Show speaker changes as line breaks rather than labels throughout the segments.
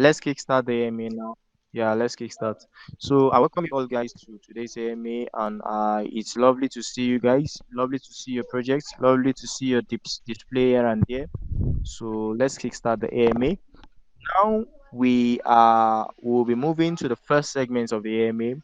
let's kickstart the AMA now. Yeah, let's kickstart. So I welcome you all guys to today's AMA, and it's lovely to see you guys. Lovely to see your projects. Lovely to see your display here and there. So let's kickstart the AMA. Now we'll be moving to the first segment of the AMA.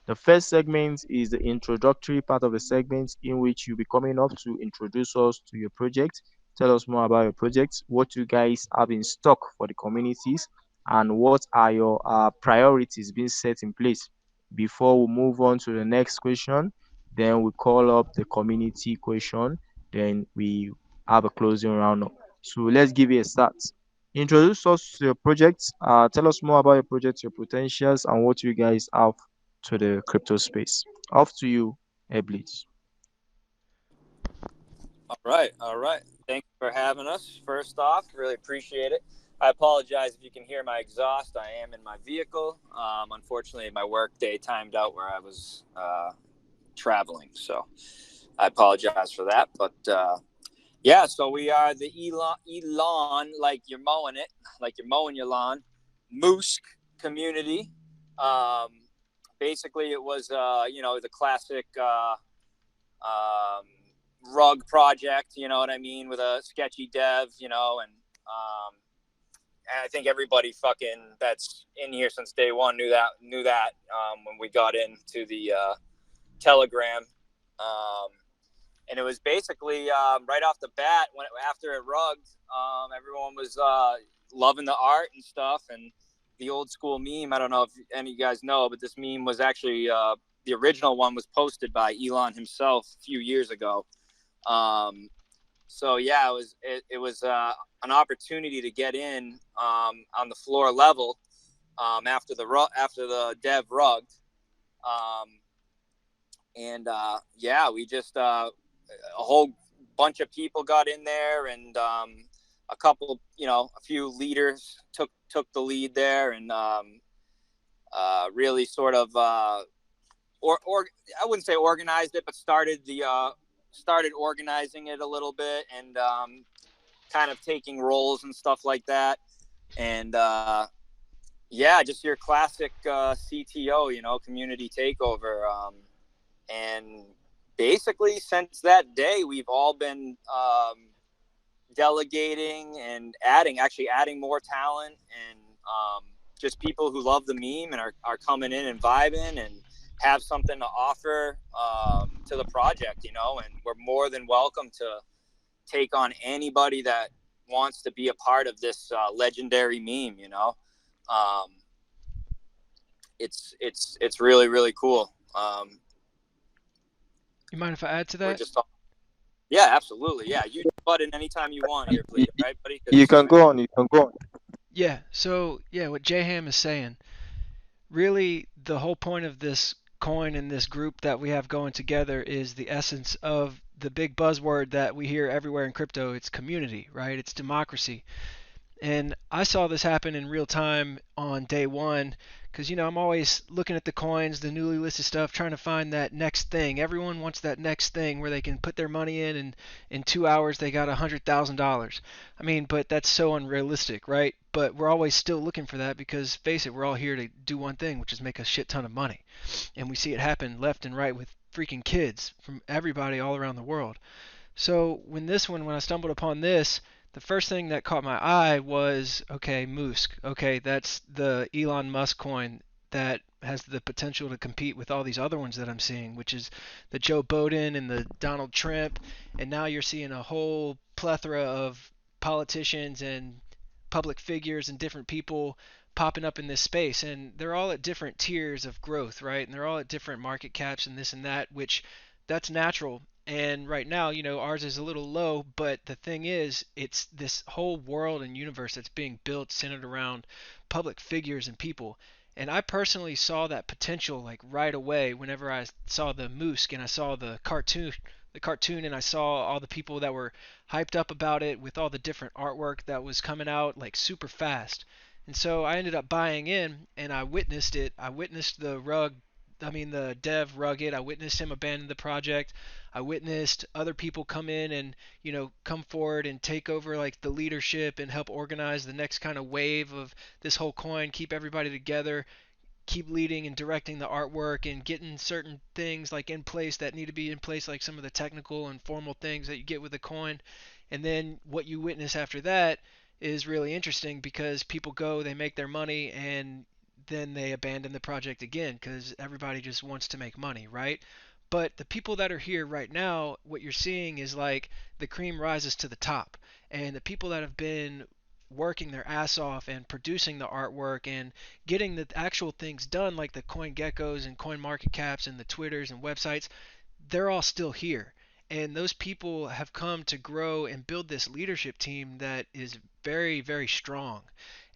The first segment is the introductory part of the segment in which you'll be coming up to introduce us to your project, tell us more about your project, what you guys have in stock for the communities, and what are your priorities being set in place. Before we move on to the next question, then we call up the community question, then we have a closing roundup. So let's give it a start. Introduce us to your project, tell us more about your project, your potentials, and what you guys have to the crypto space. Off to you, Eblis.
All right, all right. Thanks for having us. First off, really appreciate it. I apologize if you can hear my exhaust. I am in my vehicle. Unfortunately, my work day timed out where I was traveling, so I apologize for that. But yeah, so we are the Elon, like you're mowing it, like you're mowing your lawn, Moosk community. Um, Basically, it was the classic. Um, Rug project, you know what I mean, with a sketchy dev, and I think everybody fucking that's in here since day one knew that when we got into the Telegram, and it was basically right off the bat after it rugged, everyone was loving the art and stuff, and the old school meme. I don't know if any of you guys know, but this meme was actually the original one was posted by Elon himself a few years ago. So yeah, it was an opportunity to get in on the floor level after the dev rugged, um, and yeah, we just a whole bunch of people got in there, and a few leaders took the lead there, and really sort of or I wouldn't say organized it, but started organizing it a little bit, and kind of taking roles and stuff like that. And yeah, just your classic CTO, community takeover. And basically, since that day, we've all been delegating and adding more talent, and just people who love the meme and are coming in and vibing and have something to offer to the project, and we're more than welcome to take on anybody that wants to be a part of this legendary meme. It's really, really cool.
You mind if I add to
We're
that?
just yeah, absolutely, yeah. You butt in anytime you want here, please, right, buddy?
You can go on. You can go on.
Yeah, so yeah, what J-Ham is saying, really the whole point of this coin and this group that we have going together is the essence of the big buzzword that we hear everywhere in crypto. It's community, right? It's democracy. And I saw this happen in real time on day one because, I'm always looking at the coins, the newly listed stuff, trying to find that next thing. Everyone wants that next thing where they can put their money in and in 2 hours they got $100,000. I mean, but that's so unrealistic, right? But we're always still looking for that because, face it, we're all here to do one thing, which is make a shit ton of money. And we see it happen left and right with freaking kids from everybody all around the world. So when I stumbled upon this, the first thing that caught my eye was, okay, Moosk. Okay, that's the Elon Musk coin that has the potential to compete with all these other ones that I'm seeing, which is the Joe Biden and the Donald Trump, and now you're seeing a whole plethora of politicians and public figures and different people popping up in this space, and they're all at different tiers of growth, right? And they're all at different market caps and this and that, which that's natural. And right now, ours is a little low, but the thing is, it's this whole world and universe that's being built centered around public figures and people. And I personally saw that potential like right away whenever I saw the Moosk and I saw the cartoon, and I saw all the people that were hyped up about it with all the different artwork that was coming out like super fast. And so I ended up buying in and I witnessed it. I witnessed the rug the dev Rugged. I witnessed him abandon the project. I witnessed other people come in and come forward and take over like the leadership and help organize the next kind of wave of this whole coin, keep everybody together, keep leading and directing the artwork and getting certain things like in place that need to be in place, like some of the technical and formal things that you get with a coin. And then what you witness after that is really interesting because people go, they make their money, and then they abandon the project again because everybody just wants to make money, right? But the people that are here right now, what you're seeing is like the cream rises to the top. And the people that have been working their ass off and producing the artwork and getting the actual things done, like the coin geckos and coin market caps and the Twitters and websites, they're all still here. And those people have come to grow and build this leadership team that is very, very strong.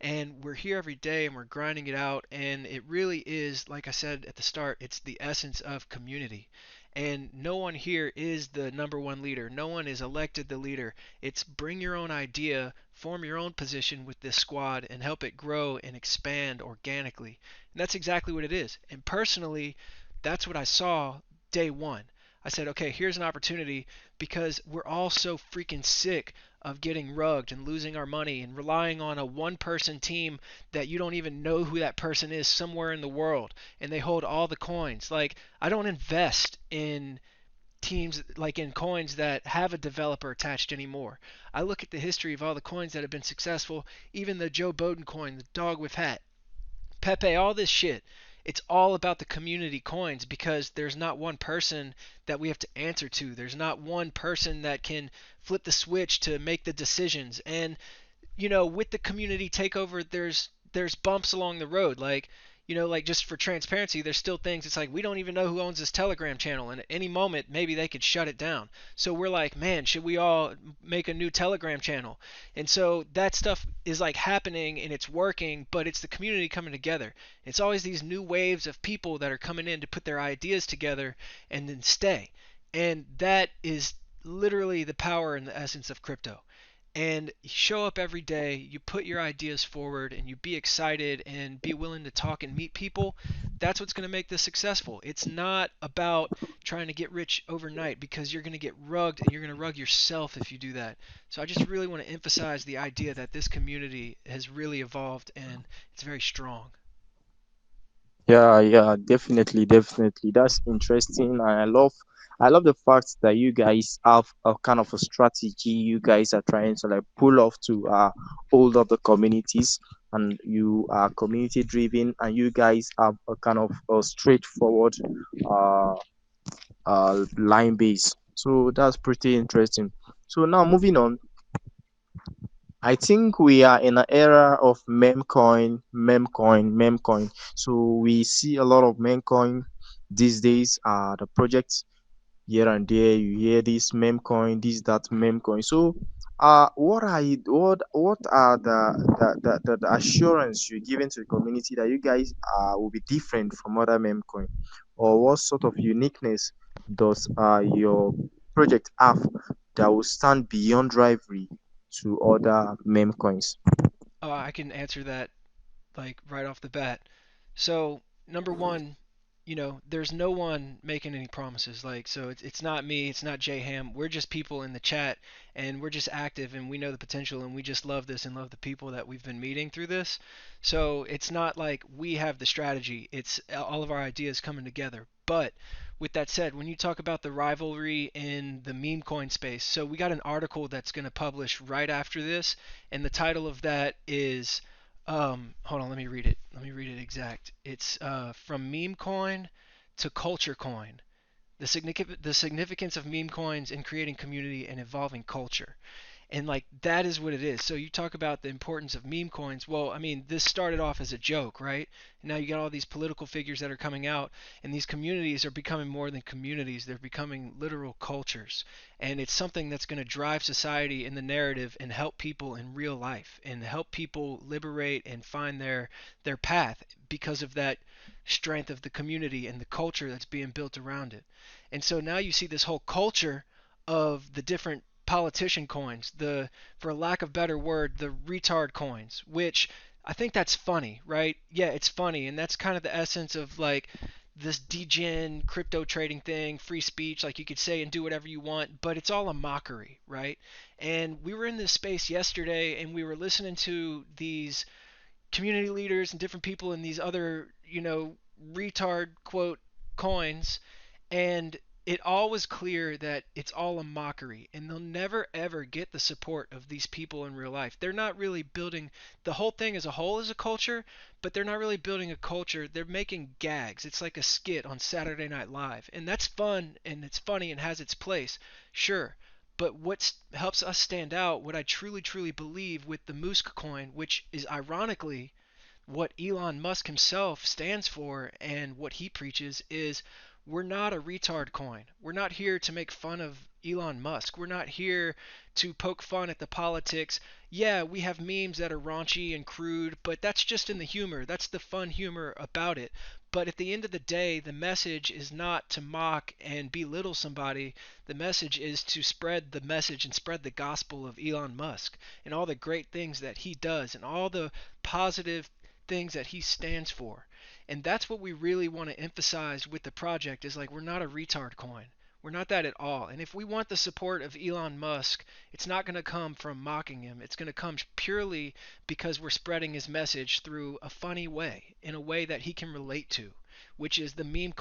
And we're here every day and we're grinding it out. And it really is, like I said at the start, it's the essence of community. And no one here is the number one leader. No one is elected the leader. It's bring your own idea, form your own position with this squad, and help it grow and expand organically. And that's exactly what it is. And personally, that's what I saw day one. I said, okay, here's an opportunity because we're all so freaking sick of getting rugged and losing our money and relying on a one person team that you don't even know who that person is somewhere in the world and they hold all the coins. Like, I don't invest in teams like in coins that have a developer attached anymore. I look at the history of all the coins that have been successful, even the Joe Bowden coin, the dog with hat, Pepe, all this shit. It's all about the community coins because there's not one person that we have to answer to. There's not one person that can flip the switch to make the decisions. And with the community takeover, there's bumps along the road. Like, like just for transparency, there's still things. It's like we don't even know who owns this Telegram channel, and at any moment maybe they could shut it down. So we're like, man, should we all make a new Telegram channel? And so that stuff is like happening and it's working, but it's the community coming together. It's always these new waves of people that are coming in to put their ideas together and then stay. And that is literally the power and the essence of crypto. And you show up every day, you put your ideas forward, and you be excited and be willing to talk and meet people. That's what's going to make this successful. It's not about trying to get rich overnight because you're going to get rugged and you're going to rug yourself if you do that. So I just really want to emphasize the idea that this community has really evolved and it's very strong.
Yeah, yeah, definitely, definitely. That's interesting, and I love the fact that you guys have a kind of a strategy. You guys are trying to like pull off to hold up the communities, and you are community driven, and you guys have a kind of a straightforward uh line base. So that's pretty interesting. So now moving on, I think we are in an era of meme coin, meme coin, meme coin. So we see a lot of meme coin these days. The projects here and there, you hear this meme coin, this that meme coin. So, what are the assurance you're giving to the community that you guys will be different from other meme coin, or what sort of uniqueness does your project have that will stand beyond rivalry to other meme coins?
I can answer that like right off the bat. So number one, there's no one making any promises. Like, so it's not me, it's not J Ham. We're just people in the chat, and we're just active, and we know the potential, and we just love this and love the people that we've been meeting through this. So it's not like we have the strategy. It's all of our ideas coming together. But with that said, when you talk about the rivalry in the meme coin space, so we got an article that's going to publish right after this, and the title of that is hold on, let me read it. Let me read it exact. It's from meme coin to culture coin. The significance of meme coins in creating community and evolving culture. And like that is what it is. So you talk about the importance of meme coins. Well, I mean, this started off as a joke, right? And now you got all these political figures that are coming out, and these communities are becoming more than communities. They're becoming literal cultures. And it's something that's going to drive society in the narrative and help people in real life and help people liberate and find their path because of that strength of the community and the culture that's being built around it. And so now you see this whole culture of the different politician coins, the, for lack of better word, the retard coins, which I think that's funny, right? Yeah, it's funny, and that's kind of the essence of like this degen crypto trading thing, free speech, like you could say and do whatever you want, but it's all a mockery, right? And we were in this space yesterday and we were listening to these community leaders and different people in these other, retard quote coins, and it all was clear that it's all a mockery and they'll never ever get the support of these people in real life. They're not really building the whole thing as a whole as a culture, but they're not really building a culture. They're making gags. It's like a skit on Saturday Night Live. And that's fun and it's funny and has its place. Sure. But what helps us stand out, what I truly, truly believe with the Moosk coin, which is ironically what Elon Musk himself stands for and what he preaches, is we're not a retard coin. We're not here to make fun of Elon Musk. We're not here to poke fun at the politics. Yeah, we have memes that are raunchy and crude, but that's just in the humor. That's the fun humor about it. But at the end of the day, the message is not to mock and belittle somebody. The message is to spread the message and spread the gospel of Elon Musk and all the great things that he does and all the positive things that he stands for. And that's what we really want to emphasize with the project is like we're not a retard coin. We're not that at all. And if we want the support of Elon Musk, it's not going to come from mocking him. It's going to come purely because we're spreading his message through a funny way, in a way that he can relate to, which is the meme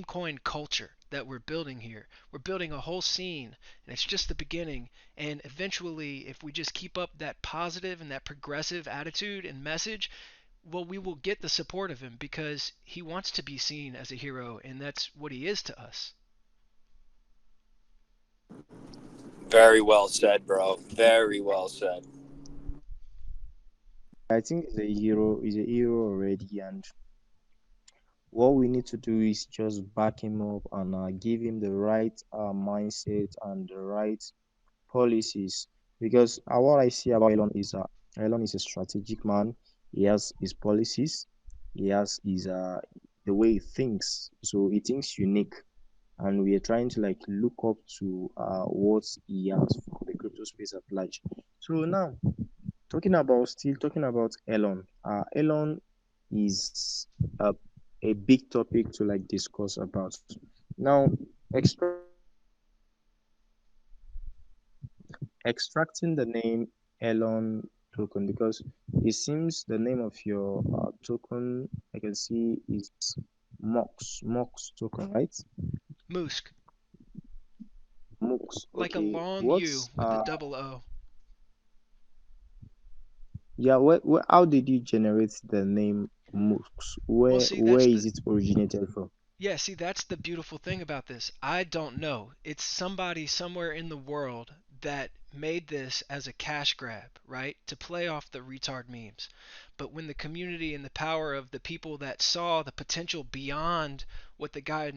coin culture that we're building here. We're building a whole scene, and it's just the beginning. And eventually, if we just keep up that positive and that progressive attitude and message, well, we will get the support of him because he wants to be seen as a hero, and that's what he is to us.
Very well said, bro. Very well said.
I think he's a hero. He's a hero already, and what we need to do is just back him up and give him the right mindset and the right policies. Because what I see about Elon is a strategic man. He has his policies. He has his the way he thinks. So he thinks unique, and we are trying to like look up to what he has for the crypto space at large. So now talking about Elon. Elon is a, a big topic to like discuss about. Now, extracting the name Elon token, because it seems the name of your token I can see is Mox token, right?
Moosk,
Mox.
like a
Okay.
long U
What's
with a double O.
yeah, how did you generate the name Mox?
Well, see,
Where
that's
is
the
it originated from?
Yeah, see, that's the beautiful thing about this. I don't know. It's somebody somewhere in the world that made this as a cash grab, right? To play off the retard memes. But when the community and the power of the people that saw the potential beyond what the guy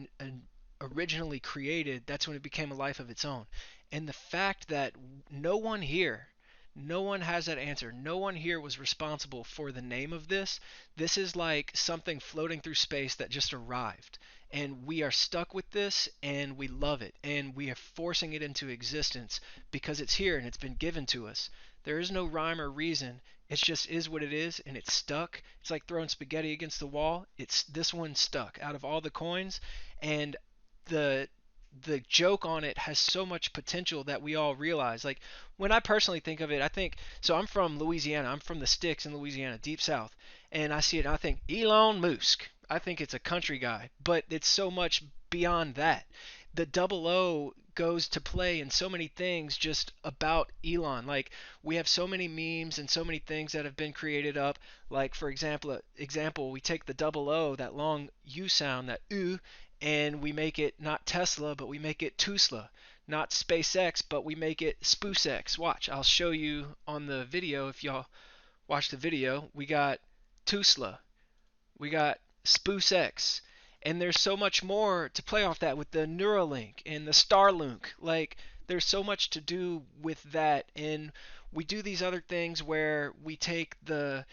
originally created, that's when it became a life of its own. And the fact that no one here, no one has that answer. No one here was responsible for the name of this. This is like something floating through space that just arrived. And we are stuck with this and we love it. And we are forcing it into existence because it's here and it's been given to us. There is no rhyme or reason. It just is what it is and it's stuck. It's like throwing spaghetti against the wall. It's this one stuck out of all the coins. And the the joke on it has so much potential that we all realize. Like when I personally think of it, I think so. I'm from Louisiana. I'm from the sticks in Louisiana, deep south, and I see it. And I think Elon Musk. I think it's a country guy, but it's so much beyond that. The double O goes to play in so many things just about Elon. Like we have so many memes and so many things that have been created up. Like for example, we take the double O, that long U sound, that oo, and we make it not Tesla, but we make it Tusla. Not SpaceX, but we make it SpaceX. Watch, I'll show you on the video. If y'all watch the video, we got Tusla, we got SpaceX, and there's so much more to play off that with the Neuralink and the Starlink. Like there's so much to do with that, and we do these other things where we take the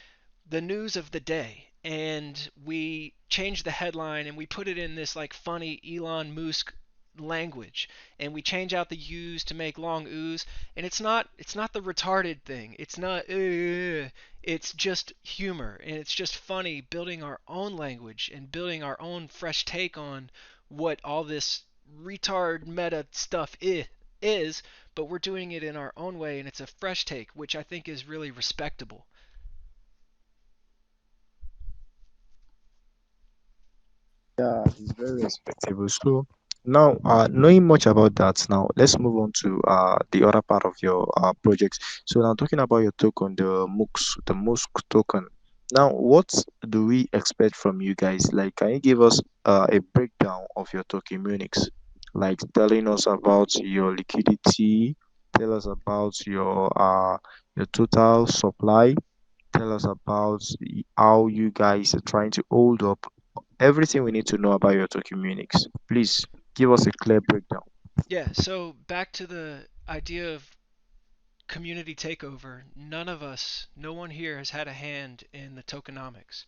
news of the day and we change the headline and we put it in this like funny Elon Musk language, and we change out the U's to make long U's, and it's not the retarded thing. It's not it's just humor, and it's just funny building our own language and building our own fresh take on what all this retard meta stuff is, but we're doing it in our own way, and it's a fresh take, which I think is really respectable.
Yeah, it's very respectable. So now, knowing much about that, now let's move on to the other part of your project. So now talking about your token, the Musk token. Now, what do we expect from you guys? Like, can you give us a breakdown of your token Unix? Like telling us about your liquidity, tell us about your total supply, tell us about how you guys are trying to hold up everything we need to know about your token Unix. Please give us a clear breakdown.
Yeah, so back to the idea of community takeover. No one here has had a hand in the tokenomics,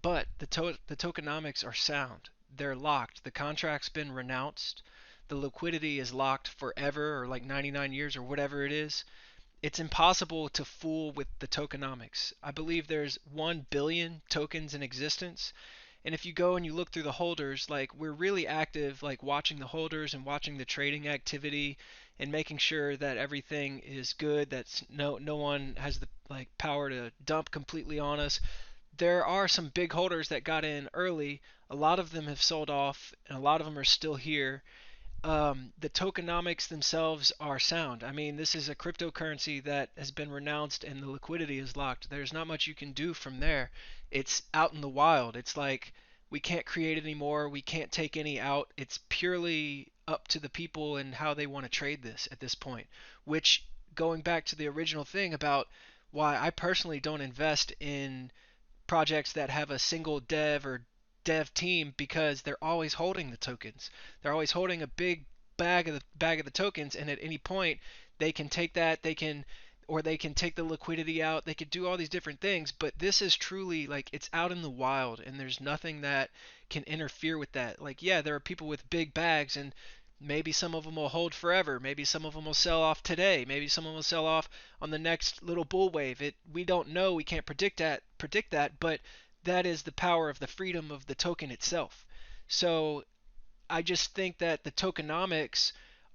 but the tokenomics are sound. They're locked. The contract's been renounced. The liquidity is locked forever, or like 99 years, or whatever it is. It's impossible to fool with the tokenomics. I believe there's 1 billion tokens in existence, and if you go and you look through the holders, like we're really active, like watching the holders and watching the trading activity and making sure that everything is good, that no one has the like power to dump completely on us. There are some big holders that got in early. A lot of them have sold off, and a lot of them are still here. The tokenomics themselves are sound. I mean, this is a cryptocurrency that has been renounced and the liquidity is locked. There's not much you can do from there. It's out in the wild. It's like we can't create anymore. We can't take any out. It's purely up to the people and how they want to trade this at this point. Which, going back to the original thing about why I personally don't invest in projects that have a single dev or dev team, because they're always holding the tokens. They're always holding a big bag of the tokens, and at any point they can take that, they can take the liquidity out, they could do all these different things, but this is truly like it's out in the wild and there's nothing that can interfere with that. Like, yeah, there are people with big bags, and maybe some of them will hold forever, maybe some of them will sell off today, maybe some of them will sell off on the next little bull wave. We don't know, we can't predict that, but that is the power of the freedom of the token itself. So I just think that the tokenomics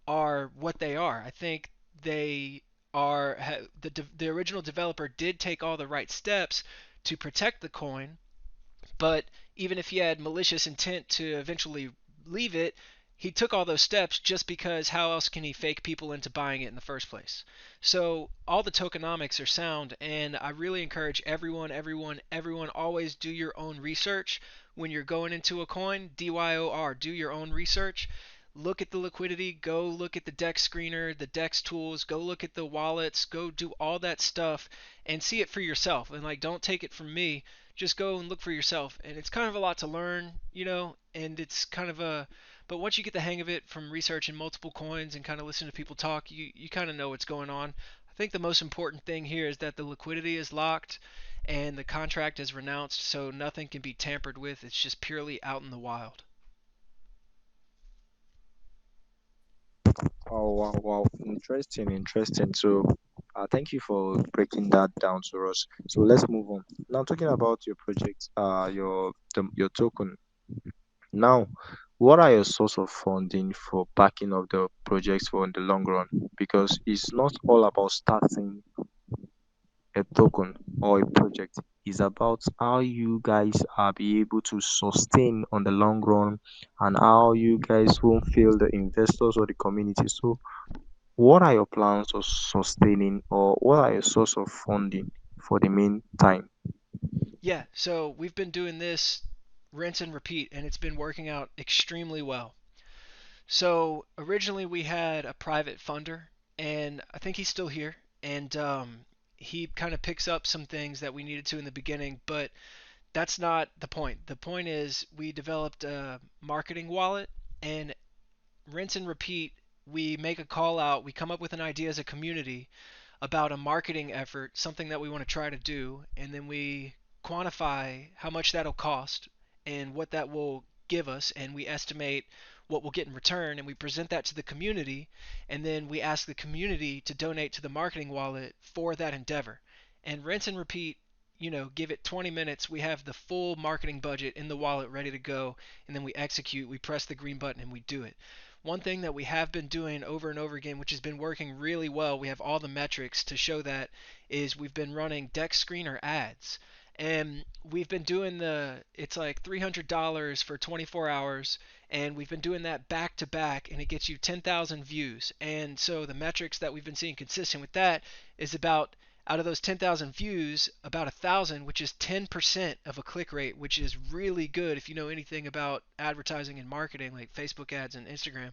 are what they are. I think they are the original developer did take all the right steps to protect the coin, but even if he had malicious intent to eventually leave it, he took all those steps just because how else can he fake people into buying it in the first place? So all the tokenomics are sound, and I really encourage everyone always do your own research when you're going into a coin. DYOR, do your own research. Look at the liquidity, go look at the DEX screener, the DEX tools, go look at the wallets, go do all that stuff and see it for yourself. And like, don't take it from me, just go and look for yourself. And it's kind of a lot to learn, and it's kind of but once you get the hang of it from researching multiple coins and kind of listening to people talk, you kind of know what's going on. I think the most important thing here is that the liquidity is locked and the contract is renounced, so nothing can be tampered with. It's just purely out in the wild.
Oh wow, wow, interesting, interesting. So, thank you for breaking that down to us. So let's move on. Now talking about your project, your token. Now, what are your source of funding for backing of the projects for in the long run? Because it's not all about starting a token or a project. Is about how you guys are be able to sustain on the long run and how you guys won't fail the investors or the community. So what are your plans of sustaining or what are your source of funding for the meantime?
Yeah, so we've been doing this rinse and repeat, and it's been working out extremely well. So originally we had a private funder, and I think he's still here, and he kind of picks up some things that we needed to in the beginning, but that's not the point. The point is we developed a marketing wallet, and rinse and repeat. We make a call out, we come up with an idea as a community about a marketing effort, something that we want to try to do, and then we quantify how much that'll cost and what that will give us, and we estimate what we'll get in return, and we present that to the community, and then we ask the community to donate to the marketing wallet for that endeavor. And rinse and repeat, give it 20 minutes, we have the full marketing budget in the wallet ready to go, and then we execute, we press the green button, and we do it. One thing that we have been doing over and over again, which has been working really well, we have all the metrics to show that, is we've been running deck screener ads. And we've been doing it's like $300 for 24 hours, and we've been doing that back to back, and it gets you 10,000 views. And so the metrics that we've been seeing consistent with that is about, out of those 10,000 views, about 1,000, which is 10% of a click rate, which is really good if you know anything about advertising and marketing, like Facebook ads and Instagram.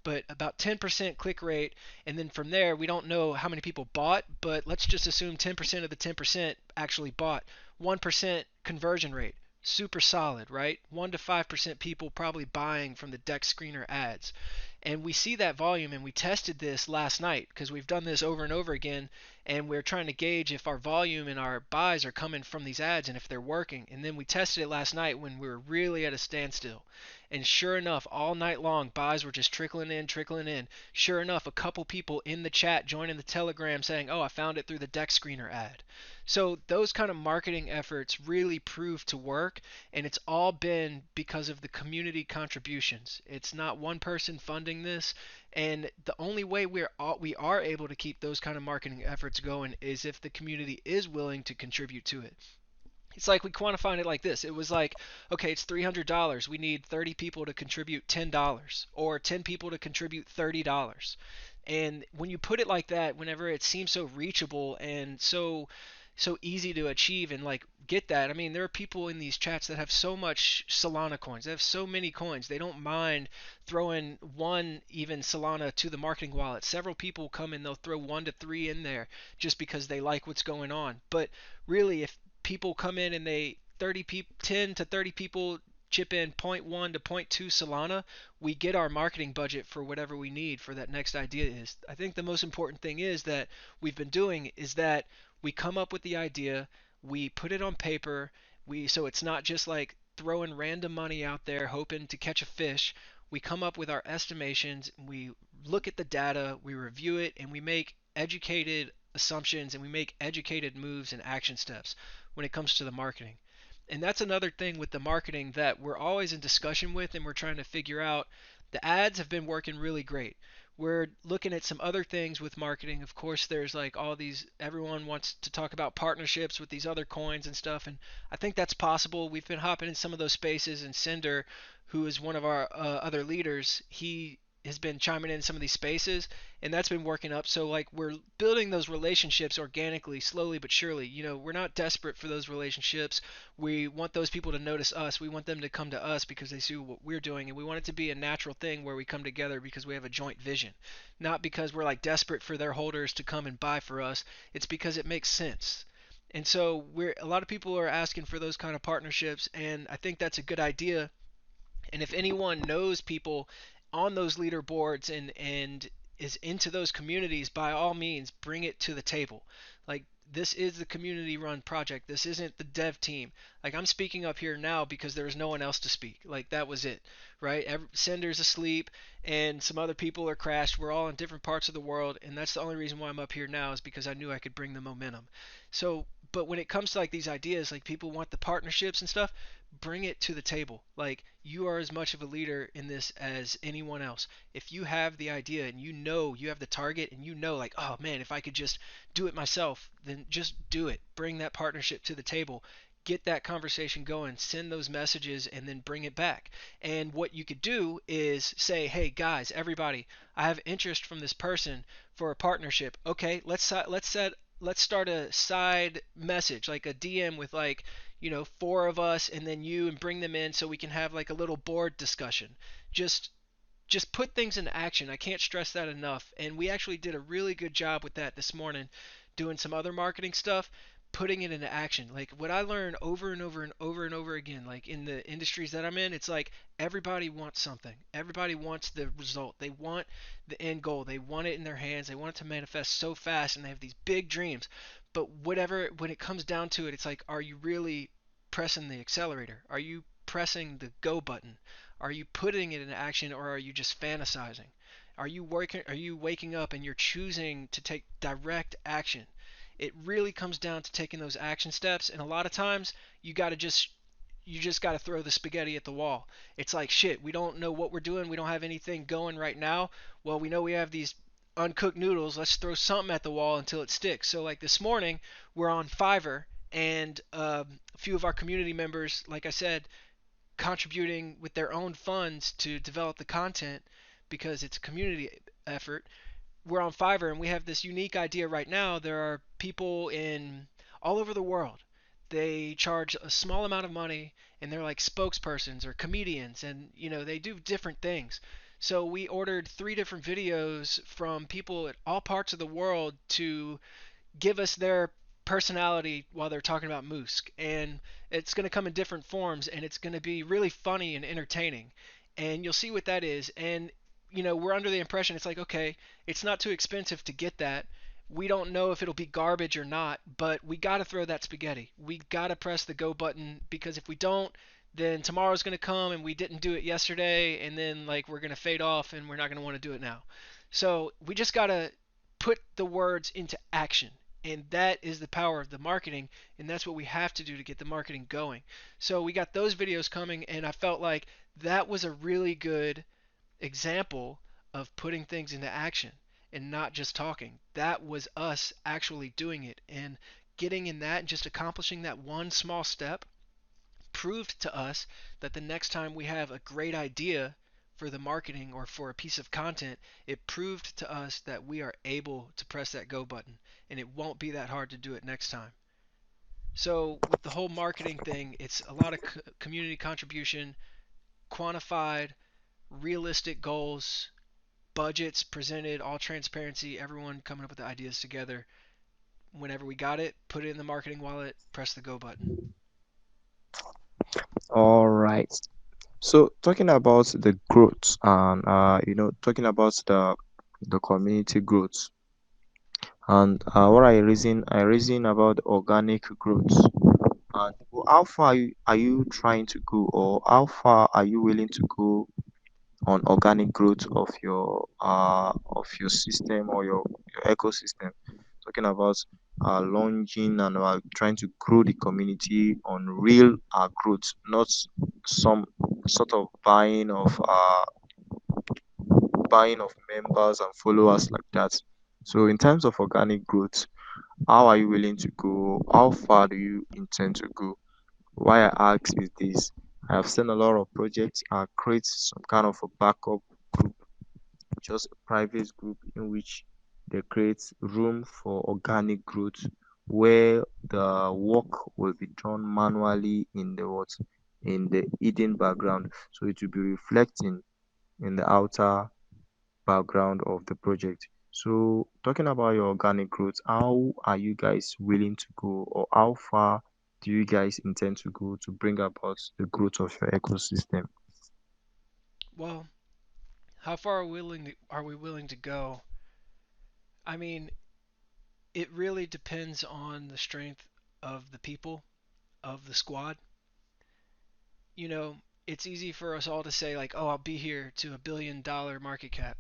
But about 10% click rate, and then from there, we don't know how many people bought, but let's just assume 10% of the 10% actually bought. 1% conversion rate. Super solid, right? 1 to 5% people probably buying from the deck screener ads. And we see that volume, and we tested this last night because we've done this over and over again, and we're trying to gauge if our volume and our buys are coming from these ads and if they're working. And then we tested it last night when we were really at a standstill. And sure enough, all night long, buys were just trickling in, trickling in. Sure enough, a couple people in the chat joining the Telegram saying, oh, I found it through the deck screener ad. So those kind of marketing efforts really prove to work, and it's all been because of the community contributions. It's not one person funding this, and the only way we are able to keep those kind of marketing efforts going is if the community is willing to contribute to it. It's like we quantified it like this. It was like, okay, it's $300. We need 30 people to contribute $10, or 10 people to contribute $30. And when you put it like that, whenever it seems so reachable and so easy to achieve and like get that. I mean, there are people in these chats that have so much Solana coins. They have so many coins. They don't mind throwing one even Solana to the marketing wallet. Several people come in, they'll throw 1 to 3 in there just because they like what's going on. But really, if people come in and 10 to 30 people chip in zero point 0.1 to zero point 0.2 Solana, we get our marketing budget for whatever we need for that next idea is. I think the most important thing is that we've been doing is that we come up with the idea, we put it on paper, so it's not just like throwing random money out there hoping to catch a fish. We come up with our estimations, we look at the data, we review it, and we make educated assumptions and we make educated moves and action steps when it comes to the marketing. And that's another thing with the marketing that we're always in discussion with, and we're trying to figure out. The ads have been working really great. We're looking at some other things with marketing. Of course, there's like all these, everyone wants to talk about partnerships with these other coins and stuff, and I think that's possible. We've been hopping in some of those spaces, and Cinder, who is one of our other leaders, he has been chiming in some of these spaces, and that's been working up. So like we're building those relationships organically, slowly but surely. We're not desperate for those relationships. We want those people to notice us. We want them to come to us because they see what we're doing, and we want it to be a natural thing where we come together because we have a joint vision, not because we're like desperate for their holders to come and buy for us. It's because it makes sense. And so a lot of people are asking for those kind of partnerships, and I think that's a good idea. And if anyone knows people on those leaderboards and is into those communities, by all means, bring it to the table. Like, this is the community run project. This isn't the dev team. Like, I'm speaking up here now because there was no one else to speak. Like, that was it, right? Sender's asleep and some other people are crashed. We're all in different parts of the world, and that's the only reason why I'm up here now, is because I knew I could bring the momentum. So, but when it comes to like these ideas, like people want the partnerships and stuff, bring it to the table. Like, you are as much of a leader in this as anyone else. If you have the idea and you know you have the target and you know like, oh man, if I could just do it myself, then just do it. Bring that partnership to the table. Get that conversation going, send those messages, and then bring it back. And what you could do is say, hey guys, everybody, I have interest from this person for a partnership. Okay, let's start a side message, like a DM with like, 4 of us and then you, and bring them in so we can have like a little board discussion. Just put things into action. I can't stress that enough. And we actually did a really good job with that this morning, doing some other marketing stuff, putting it into action. Like, what I learned over and over and over and over again, like in the industries that I'm in, it's like everybody wants something. Everybody wants the result. They want the end goal. They want it in their hands. They want it to manifest so fast, and they have these big dreams. But when it comes down to it, it's like, are you really pressing the accelerator? Are you pressing the go button? Are you putting it into action, or are you just fantasizing? Are you waking up and you're choosing to take direct action? It really comes down to taking those action steps, and a lot of times you got to just got to throw the spaghetti at the wall. It's like, shit, we don't know what we're doing. We don't have anything going right now. Well, we know we have these uncooked noodles. Let's throw something at the wall until it sticks. So, like this morning, we're on Fiverr, and a few of our community members, like I said, contributing with their own funds to develop the content because it's a community effort. We're on Fiverr and we have this unique idea right now. There are people in all over the world. They charge a small amount of money and they're like spokespersons or comedians, and they do different things. So we ordered 3 different videos from people at all parts of the world to give us their personality while they're talking about Moosk. And it's going to come in different forms and it's going to be really funny and entertaining. And you'll see what that is. And, we're under the impression it's like, okay, it's not too expensive to get that. We don't know if it'll be garbage or not, but we got to throw that spaghetti. We got to press the go button, because if we don't, then tomorrow's going to come and we didn't do it yesterday, and then like we're going to fade off and we're not going to want to do it now. So we just got to put the words into action. And that is the power of the marketing, and that's what we have to do to get the marketing going. So we got those videos coming, and I felt like that was a really good example of putting things into action and not just talking. That was us actually doing it, and getting in that and just accomplishing that one small step proved to us that the next time we have a great idea for the marketing or for a piece of content, it proved to us that we are able to press that go button, and it won't be that hard to do it next time. So with the whole marketing thing, it's a lot of community contribution, quantified, realistic goals, budgets presented, all transparency, everyone coming up with the ideas together. Whenever we got it, put it in the marketing wallet, press the go button.
All right. So talking about the growth and talking about the community growth, and what I reason about organic growth, and how far are you trying to go, or how far are you willing to go on organic growth of your system, or your ecosystem? Talking about launching and trying to grow the community on real growth, not some sort of buying of members and followers like that. So in terms of organic growth, how are you willing to go? How far do you intend to go? Why I ask is this: I have seen a lot of projects create some kind of a backup group, just a private group in which they create room for organic growth, where the work will be done manually in the hidden background, so it will be reflecting in the outer background of the project. So talking about your organic growth, how are you guys willing to go, or how far do you guys intend to go to bring about the growth of your ecosystem?
Well, how far are we willing to go? I mean, it really depends on the strength of the people, of the squad. You know, it's easy for us all to say, like, oh, I'll be here to $1 billion market cap.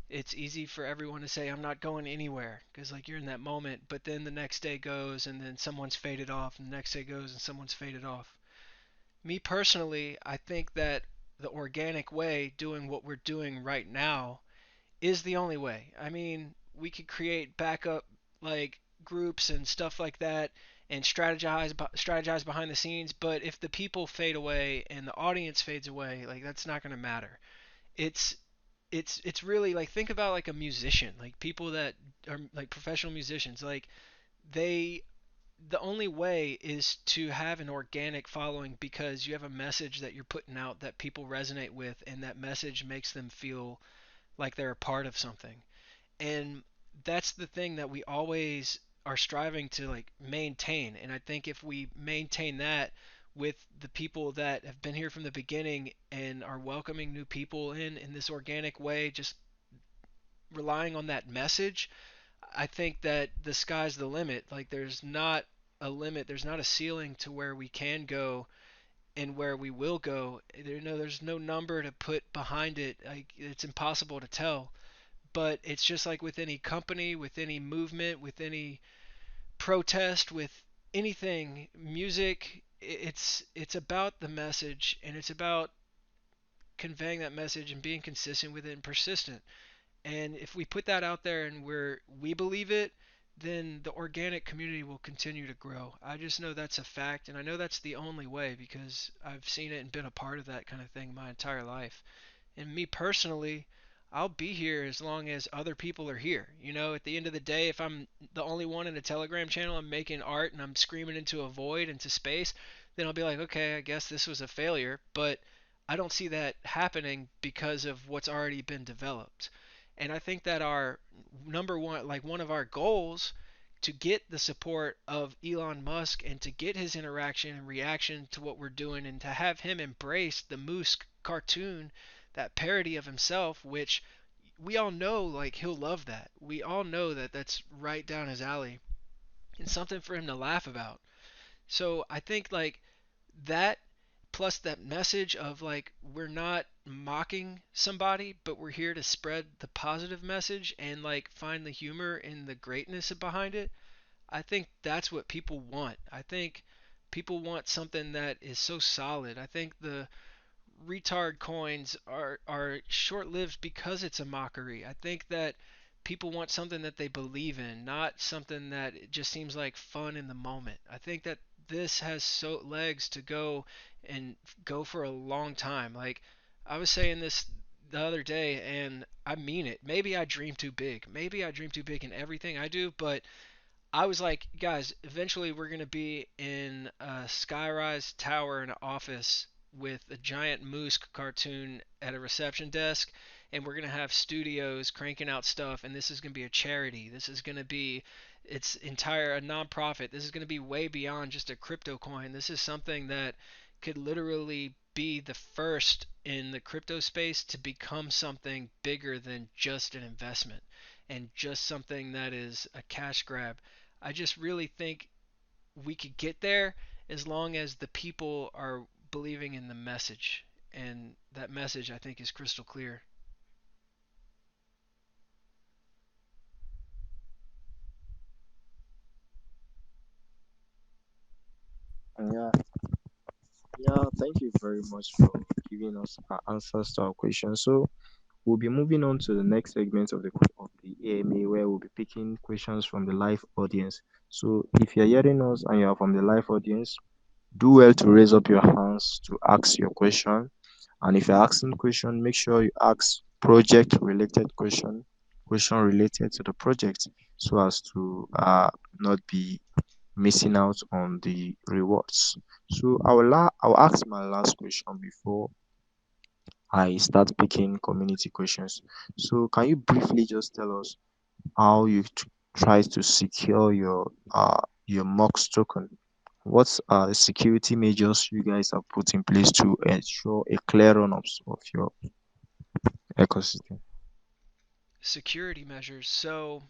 It's easy for everyone to say, I'm not going anywhere, because, like, you're in that moment. But then the next day goes, and then someone's faded off, and the next day goes, and someone's faded off. Me personally, I think that the organic way, doing what we're doing right now, is the only way. I mean, we could create backup like groups and stuff like that and strategize behind the scenes, but if the people fade away and the audience fades away, like that's not going to matter. It's it's really like, think about like a musician, like people that are like professional musicians, like they the only way is to have an organic following, because you have a message that you're putting out that people resonate with, and that message makes them feel like they're a part of something. And that's the thing that we always are striving to like maintain. And I think if we maintain that with the people that have been here from the beginning and are welcoming new people in this organic way, just relying on that message, I think that the sky's the limit. Like there's not a limit, there's not a ceiling to where we can go and where we will go. There's no number to put behind it. Like, it's impossible to tell. But it's just like with any company, with any movement, with any protest, with anything, music. It's about the message, and it's about conveying that message and being consistent with it and persistent. And if we put that out there and we believe it, then the organic community will continue to grow. I just know that's a fact, and I know that's the only way because I've seen it and been a part of that kind of thing my entire life. And me personally, I'll be here as long as other people are here. At the end of the day, if I'm the only one in a Telegram channel, I'm making art and I'm screaming into a void, into space, then I'll be like, okay, I guess this was a failure. But I don't see that happening because of what's already been developed. And I think that our number one, like one of our goals, to get the support of Elon Musk and to get his interaction and reaction to what we're doing and to have him embrace the Moosk cartoon, that parody of himself, which we all know, like, he'll love that. We all know that that's right down his alley and something for him to laugh about. So I think, like, that plus that message of, like, we're not mocking somebody, but we're here to spread the positive message and, like, find the humor and the greatness behind it. I think that's what people want. I think people want something that is so solid. I think the retard coins are short-lived because it's a mockery. I think that people want something that they believe in, not something that just seems like fun in the moment. I think that this has so legs to go and go for a long time. Like, I was saying this the other day, and I mean it. Maybe I dream too big. Maybe I dream too big in everything I do, but I was like, guys, eventually we're going to be in a skyrise tower in an office with a giant Moosk cartoon at a reception desk, and we're going to have studios cranking out stuff, and this is going to be a charity. This is going to be its entire a nonprofit. This is going to be way beyond just a crypto coin. This is something that could literally be the first in the crypto space to become something bigger than just an investment and just something that is a cash grab. I just really think we could get there as long as the people are believing in the message. And that message, I think, is crystal clear.
Yeah, yeah. Thank you very much for giving us answers to our questions. So we'll be moving on to the next segment of the AMA, where we'll be picking questions from the live audience. So if you're hearing us and you are from the live audience, do well to raise up your hands to ask your question. And if you're asking question, make sure you ask project related question related to the project, so as to not be missing out on the rewards. So I'll ask my last question before I start picking community questions. So can you briefly just tell us how you try to secure your MOX token? What are the security measures you guys have put in place to ensure a clear run-ups of your ecosystem?
Security measures. So,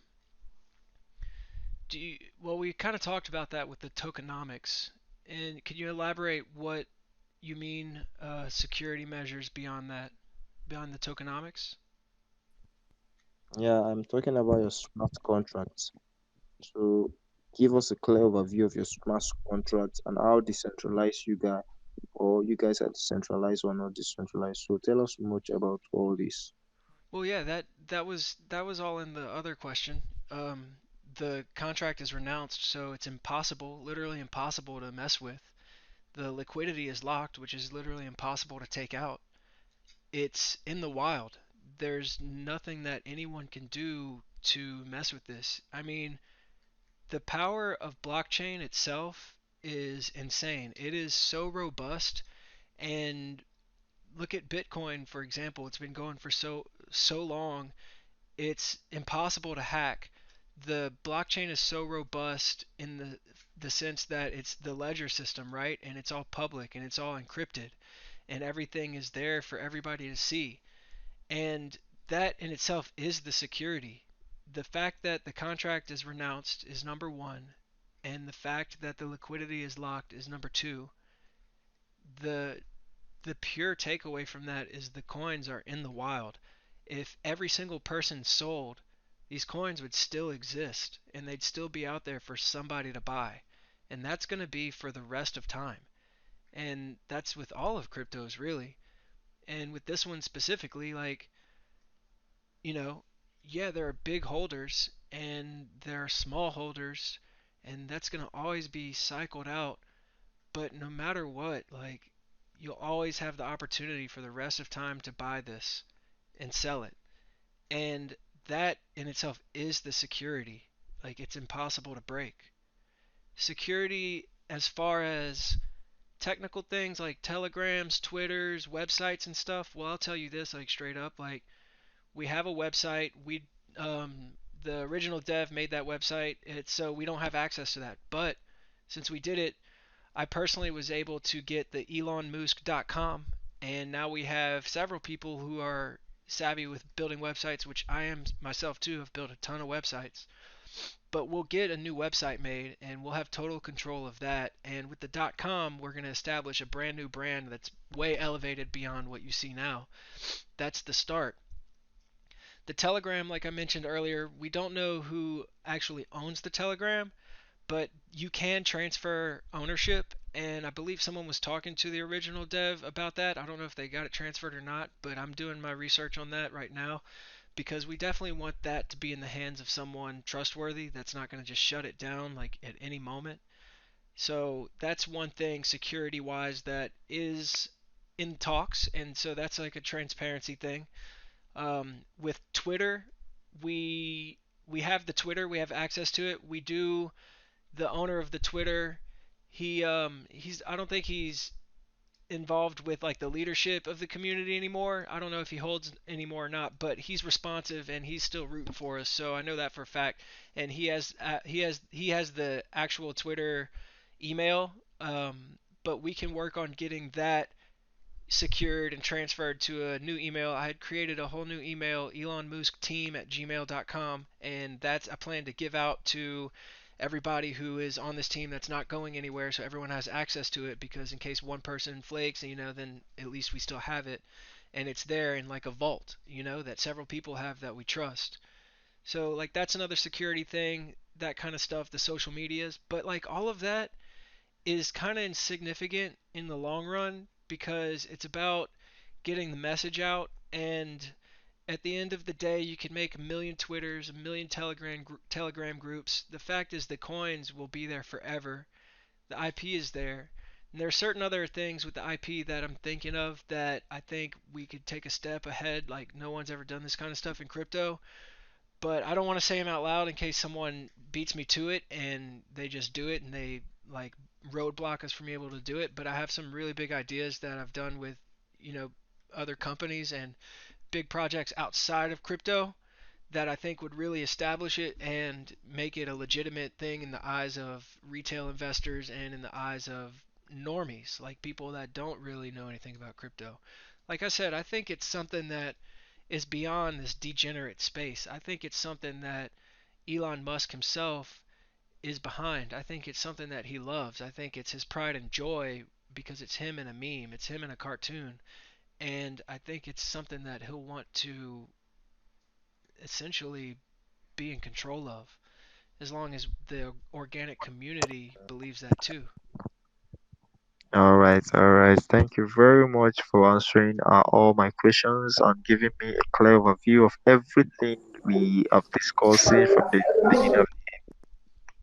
well, we kind of talked about that with the tokenomics. And can you elaborate what you mean, security measures beyond that, beyond the tokenomics?
Yeah, I'm talking about your smart contracts. So give us a clear overview of your smart contracts and how decentralized you guys are decentralized or not decentralized. So tell us much about all this.
Well, yeah, that was all in the other question. Um, the contract is renounced, so it's impossible, literally impossible to mess with. The liquidity is locked, which is literally impossible to take out. It's in the wild. There's nothing that anyone can do to mess with this. I mean, the power of blockchain itself is insane. It is so robust, and look at Bitcoin, for example. It's been going for so long. It's impossible to hack. The blockchain is so robust in the sense that it's the ledger system, right? And it's all public and it's all encrypted and everything is there for everybody to see. And that in itself is the security. The fact that the contract is renounced is number one, and the fact that the liquidity is locked is number two. the the pure takeaway from that is the coins are in the wild. If every single person sold, these coins would still exist and they'd still be out there for somebody to buy. And that's going to be for the rest of time. And that's with all of cryptos, really. And with this one specifically, like, you know, yeah, there are big holders and there are small holders, and that's going to always be cycled out. But no matter what, like, you'll always have the opportunity for the rest of time to buy this and sell it. And that in itself is the security. Like, it's impossible to break. Security, as far as technical things like telegrams, Twitters, websites, and stuff, well, I'll tell you this, like, straight up, like, we have a website. The original dev made that website. It's so we don't have access to that. But since we did it, I personally was able to get the elonmoosk.com, and now we have several people who are savvy with building websites, which I am myself too. Have built a ton of websites. But we'll get a new website made, and we'll have total control of that. And with the .com, we're going to establish a brand new brand that's way elevated beyond what you see now. That's the start. The Telegram, like I mentioned earlier, we don't know who actually owns the Telegram, but you can transfer ownership, and I believe someone was talking to the original dev about that. I don't know if they got it transferred or not, but I'm doing my research on that right now because we definitely want that to be in the hands of someone trustworthy that's not going to just shut it down like at any moment. So that's one thing security wise that is in talks, and so that's like a transparency thing. With Twitter, we we have the Twitter, we have access to it. We do the owner of the Twitter. He's I don't think he's involved with like the leadership of the community anymore. I don't know if he holds anymore or not, but he's responsive and he's still rooting for us. So I know that for a fact. And he has the actual Twitter email. But we can work on getting that secured and transferred to a new email. I had created a whole new email, elonmooskteam@gmail.com, and that's I plan to give out to everybody who is on this team that's not going anywhere, so everyone has access to it. Because in case one person flakes, then at least we still have it, and it's there in like a vault, that several people have that we trust. So like that's another security thing, that kind of stuff, the social medias, but like all of that is kind of insignificant in the long run because it's about getting the message out. And at the end of the day, you can make a million Twitters, a million Telegram groups. The fact is, the coins will be there forever. The IP is there. And there are certain other things with the IP that I'm thinking of that I think we could take a step ahead. Like, no one's ever done this kind of stuff in crypto, but I don't want to say them out loud in case someone beats me to it and they just do it and they like roadblock us from being able to do it. But I have some really big ideas that I've done with, you know, other companies and big projects outside of crypto that I think would really establish it and make it a legitimate thing in the eyes of retail investors and in the eyes of normies, like people that don't really know anything about crypto. Like I said, I think it's something that is beyond this degenerate space. I think it's something that Elon Musk himself is behind. I think it's something that he loves. I think it's his pride and joy because it's him in a meme, it's him in a cartoon. And I think it's something that he'll want to essentially be in control of, as long as the organic community believes that too.
All right, all right. Thank you very much for answering all my questions and giving me a clear overview of everything we have discussed from the beginning of.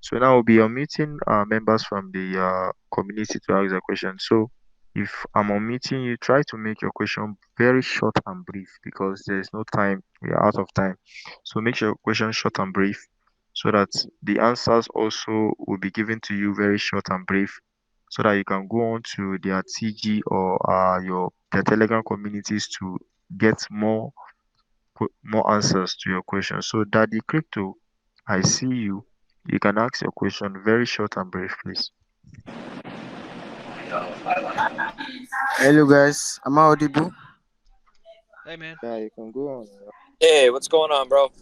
So now we'll be unmuting members from the community to ask a question. So if I'm unmuting you, try to make your question very short and brief because there's no time. We are out of time. So make your question short and brief so that the answers also will be given to you very short and brief so that you can go on to their TG or their Telegram communities to get more answers to your question. So Daddy Crypto, I see you. You can ask your question very short and brief, please.
Hello guys, am I audible?
Hey man.
Yeah, you can go on.
Hey, what's going on, bro?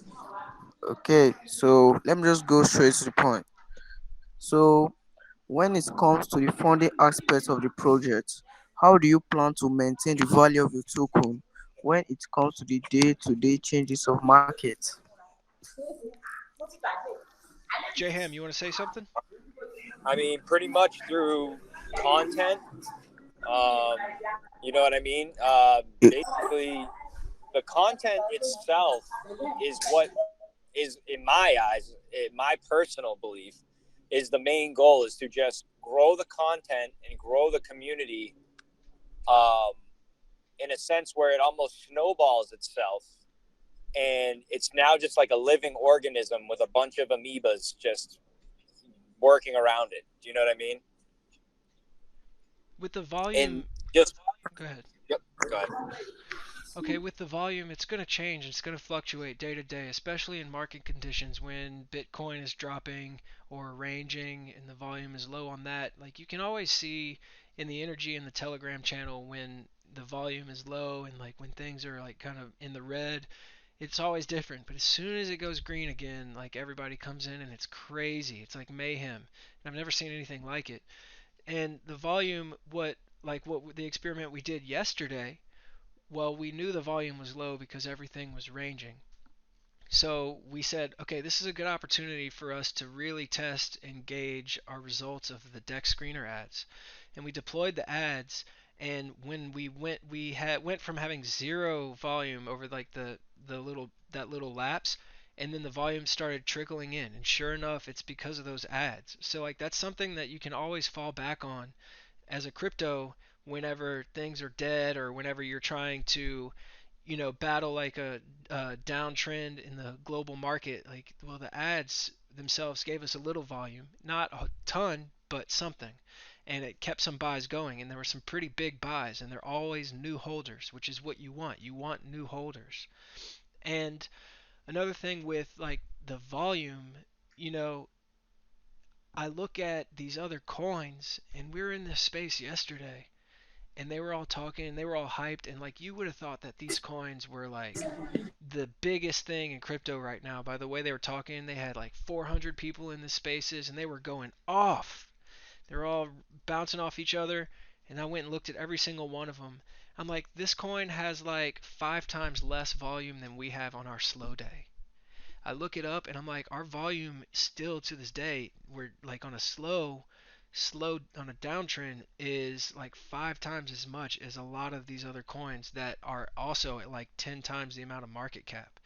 Okay, so let me just go straight to the point. So when it comes to the funding aspect of the project, How do you plan to maintain the value of your token when it comes to the day-to-day changes of market?
Jham, you want to say something?
I mean, pretty much through content. Um, you know what I mean? Basically, the content itself is what is, in my eyes, in my personal belief, is the main goal is to just grow the content and grow the community um, in a sense where it almost snowballs itself. And it's now just like a living organism with a bunch of amoebas just working around it. Do you know what I mean?
With the
And
volume,
just,
go ahead.
yep, go ahead.
Okay, with the volume, it's going to change. It's going to fluctuate day to day, especially in market conditions when Bitcoin is dropping or ranging and the volume is low on that. Like you can always see in the energy in the Telegram channel when the volume is low and like when things are like kind of in the red, it's always different. But as soon as it goes green again, like everybody comes in and it's crazy. It's like mayhem. And I've never seen anything like it. And the volume, what the experiment we did yesterday, well, we knew the volume was low because everything was ranging. So we said, okay, this is a good opportunity for us to really test and gauge our results of the deck screener ads. And we deployed the ads, and when we went from having zero volume over like the little that little lapse, and then the volume started trickling in. And sure enough, it's because of those ads. So like that's something that you can always fall back on as a crypto whenever things are dead or whenever you're trying to battle like a downtrend in the global market. Like, well, the ads themselves gave us a little volume, not a ton, but something, and it kept some buys going. And there were some pretty big buys, and they're always new holders, which is what you want. You want new holders. And another thing with like the volume, you know, I look at these other coins, and we were in this space yesterday, and they were all talking, and they were all hyped, and like you would have thought that these coins were like the biggest thing in crypto right now by the way they were talking. They had like 400 people in the spaces, and they were going off. They were all bouncing off each other, and I went and looked at every single one of them. I'm like, this coin has like 5 times less volume than we have on our slow day. I look it up and I'm like, our volume still to this day, we're like on a slow on a downtrend is like 5 times as much as a lot of these other coins that are also at like 10 times the amount of market cap.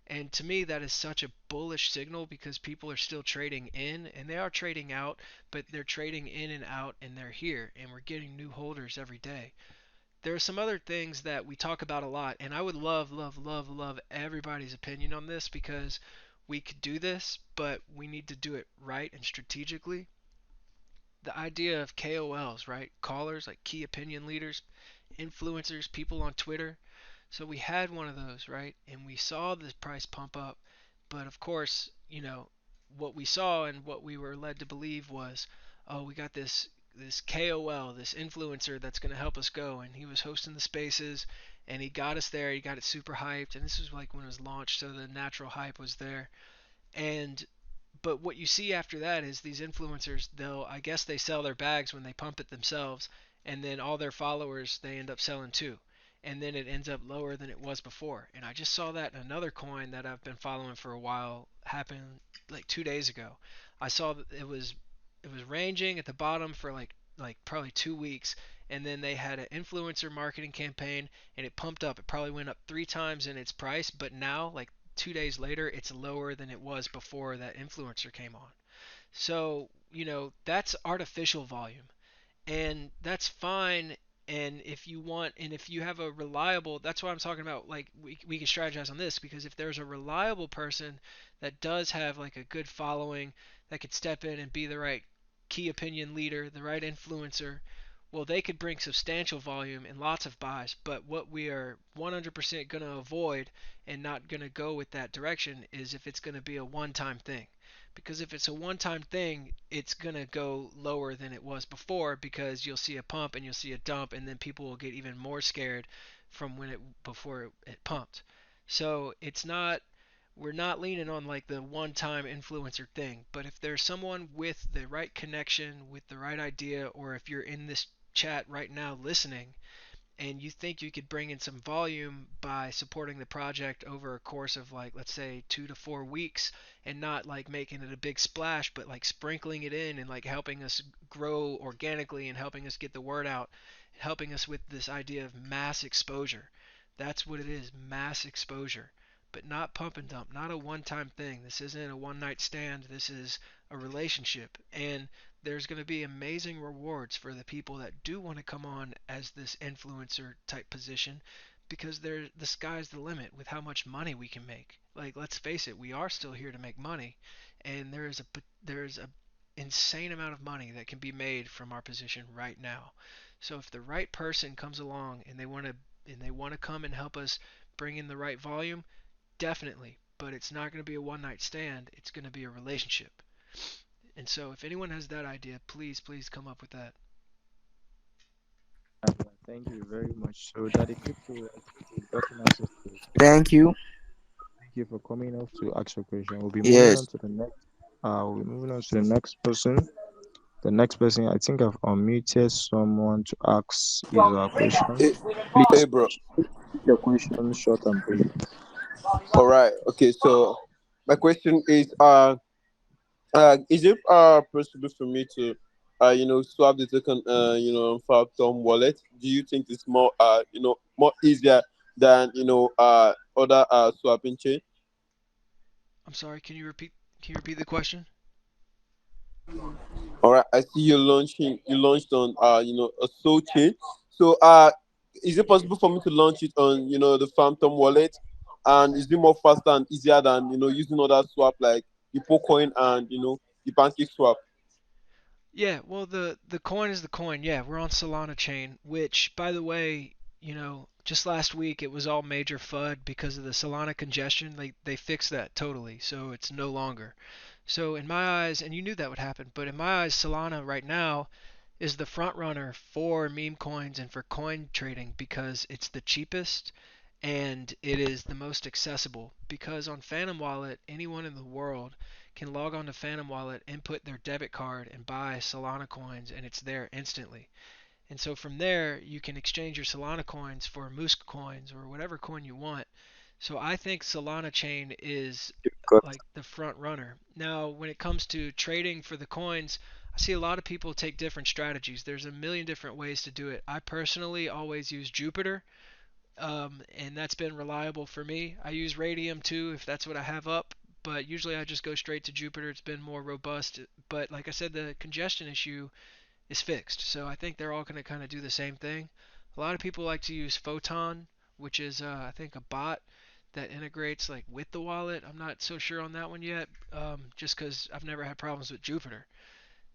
And to me, that is such a bullish signal because people are still trading in and they are trading out, but they're trading in and out and they're here and we're getting new holders every day. There are some other things that we talk about a lot, and I would love, love, love, love everybody's opinion on this because we could do this, but we need to do it right and strategically. The idea of KOLs, right? Callers, like key opinion leaders, influencers, people on Twitter. So we had one of those, right? And we saw the price pump up. But of course, what we saw and what we were led to believe was, oh, we got this KOL, this influencer that's going to help us go. And he was hosting the spaces and he got us there. He got it super hyped. And this was like when it was launched, so the natural hype was there. And but what you see after that is these influencers, they'll, I guess they sell their bags when they pump it themselves, and then all their followers they end up selling too, and then it ends up lower than it was before. And I just saw that in another coin that I've been following for a while happen like 2 days ago. I saw that it was ranging at the bottom for like probably 2 weeks, and then they had an influencer marketing campaign and it pumped up. It probably went up 3 times in its price, but now like 2 days later it's lower than it was before that influencer came on. So that's artificial volume, and that's fine. And if you want, and if you have a reliable, that's what I'm talking about. Like we can strategize on this because if there's a reliable person that does have like a good following that could step in and be the right key opinion leader, the right influencer, well, they could bring substantial volume and lots of buys. But what we are 100% going to avoid and not going to go with that direction is if it's going to be a one-time thing. Because if it's a one-time thing, it's going to go lower than it was before because you'll see a pump and you'll see a dump, and then people will get even more scared from when it before it pumped. So it's not, we're not leaning on like the one-time influencer thing. But if there's someone with the right connection, with the right idea, or if you're in this chat right now listening, and you think you could bring in some volume by supporting the project over a course of, like, let's say 2 to 4 weeks, and not like making it a big splash, but like sprinkling it in and like helping us grow organically and helping us get the word out, helping us with this idea of mass exposure. That's what it is, mass exposure. But not pump and dump, not a one time thing. This isn't a one night stand. This is a relationship. And there's going to be amazing rewards for the people that do want to come on as this influencer type position, because the sky's the limit with how much money we can make. Like, let's face it, we are still here to make money, and there's a insane amount of money that can be made from our position right now. So if the right person comes along and they want to come and help us bring in the right volume, definitely. But it's not going to be a one night stand. It's going to be a relationship. And so if anyone has that idea, please come up with that.
Thank you very much. So that the crypto, I think we've gotten access to your question.
Thank you.
Thank you for coming up to ask your question. We'll be moving on
Yes.
to the next. We'll be moving on to the next person. The next person, I think I've unmuted someone to ask his question.
Hey, hey,
Please
bro.
keep your question short and brief.
All right. Okay. So my question is it possible for me to, swap the token, Phantom wallet? Do you think it's more, more easier than other swapping chain?
I'm sorry, can you repeat the question?
All right. I see you launched on, a Soul chain. So is it possible for me to launch it on, the Phantom wallet? And is it more faster and easier than using other swap like the Pocoin and the Pancake swap?
Yeah, well, the coin is the coin. Yeah, we're on Solana chain, which, by the way, just last week it was all major FUD because of the Solana congestion. They fixed that totally, so it's no longer. So in my eyes, and you knew that would happen, but in my eyes, Solana right now is the front runner for meme coins and for coin trading because it's the cheapest and it is the most accessible. Because on Phantom Wallet, anyone in the world can log on to Phantom Wallet, input their debit card, and buy Solana coins, and it's there instantly. And so from there, you can exchange your Solana coins for Moosk coins or whatever coin you want. So I think Solana chain is
Got
like the front runner. Now, when it comes to trading for the coins, I see a lot of people take different strategies. There's a million different ways to do it. I personally always use Jupiter, and that's been reliable for me. I use Radium too if that's what I have up, but usually I just go straight to Jupiter. It's been more robust. But like I said, the congestion issue is fixed, so I think they're all going to kind of do the same thing. A lot of people like to use Photon, which is I think a bot that integrates like with the wallet. I'm not so sure on that one yet, just because I've never had problems with Jupiter.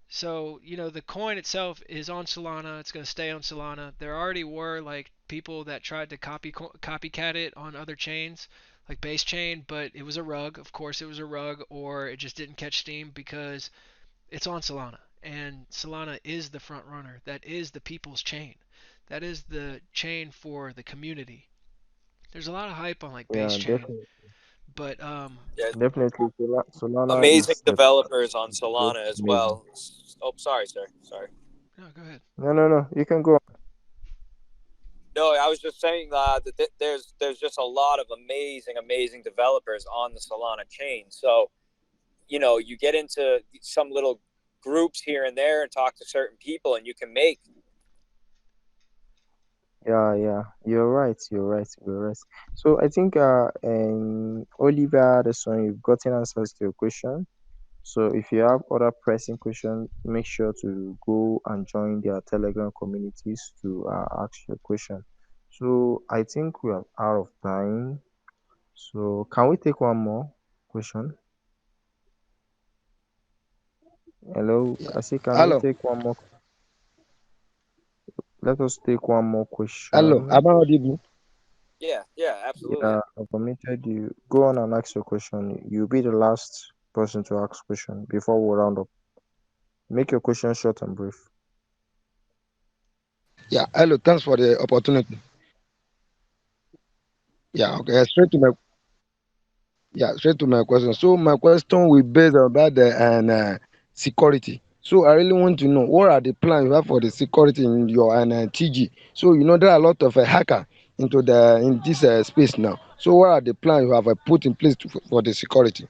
So, the coin itself is on Solana. It's going to stay on Solana. There already were like people that tried to copycat it on other chains, like Base Chain, but it was a rug. Of course, it was a rug, or it just didn't catch steam because it's on Solana. And Solana is the front runner. That is the people's chain. That is the chain for the community. There's a lot of hype on like Base
yeah,
Chain,
definitely,
but
Yeah,
definitely. Solana
amazing
is
developers on
is very
Solana as
amazing.
well. Oh, sorry, sir. Sorry.
no, go ahead.
No, no, no. You can go.
No, I was just saying that there's just a lot of amazing developers on the Solana chain. So you get into some little groups here and there and talk to certain people, and you can make.
Yeah, yeah. You're right. You're right. You're right. So I think Oliver, the son, you've gotten answers to your question. So if you have other pressing questions, make sure to go and join their Telegram communities to ask your question. So I think we are out of time. So can we take one more question? Hello,
Yeah.
I say, can we
Hello.
take one more? Let us take one more
Hello.
question.
Am I audible?
Yeah, absolutely.
Yeah, I've permitted you. Go on and ask your question. You'll be the last person to ask question before we round up. Make your question short and brief.
Yeah. Hello. Thanks for the opportunity. Yeah. Okay. Straight to my question. So my question will be based about the security. So I really want to know what are the plans you have for the security in your TG. So there are a lot of hacker into the in this space now. So what are the plans you have put in place for the security?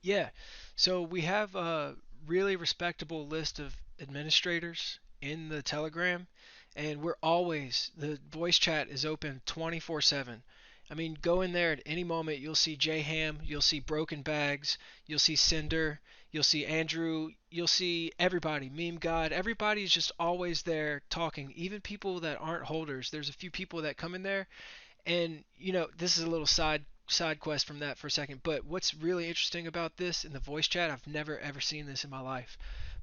Yeah. So we have a really respectable list of administrators in the Telegram, and the voice chat is open 24/7. I mean, go in there at any moment. You'll see J Ham, you'll see Broken Bags, you'll see Cinder, you'll see Andrew, you'll see everybody, Meme God. Everybody's just always there talking. Even people that aren't holders. There's a few people that come in there and this is a little side quest from that for a second, but what's really interesting about this in the voice chat, I've never ever seen this in my life.